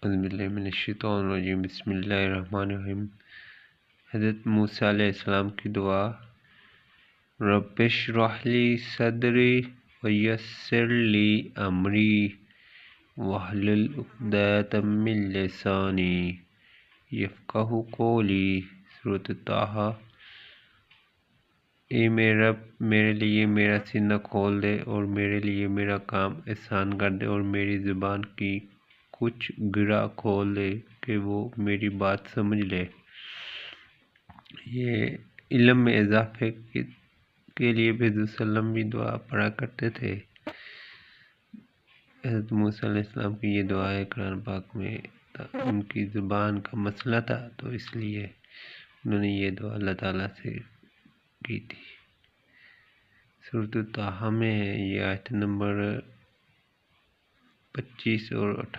اعوذ باللہ من الشیطان الرجیم، بسم اللہ الرحمن الرحیم۔ حضرت موسیٰ علیہ السلام کی دعا: رب اشرح لی صدری ویسر لی امری واحلل عقدۃ من لسانی یفقہوا قولی۔ سورۃ طٰہٰ۔ اے میرے رب، میرے لیے میرا سینہ کھول دے اور میرے لیے میرا کام آسان کر دے، اور میری زبان کی کچھ گرہ کھول دے کہ وہ میری بات سمجھ لے۔ یہ علم میں اضافے کے لیے بھی حضور صلی اللہ علیہ وسلم بھی دعا پڑھا کرتے تھے۔ حضرت موسیٰ علیہ السلام کی یہ دعا ہے قرآن پاک میں، ان کی زبان کا مسئلہ تھا تو اس لیے انہوں نے یہ دعا اللہ تعالیٰ سے کی تھی۔ سورۃ طٰہٰ میں ہے، یہ آیت نمبر 25 اور 28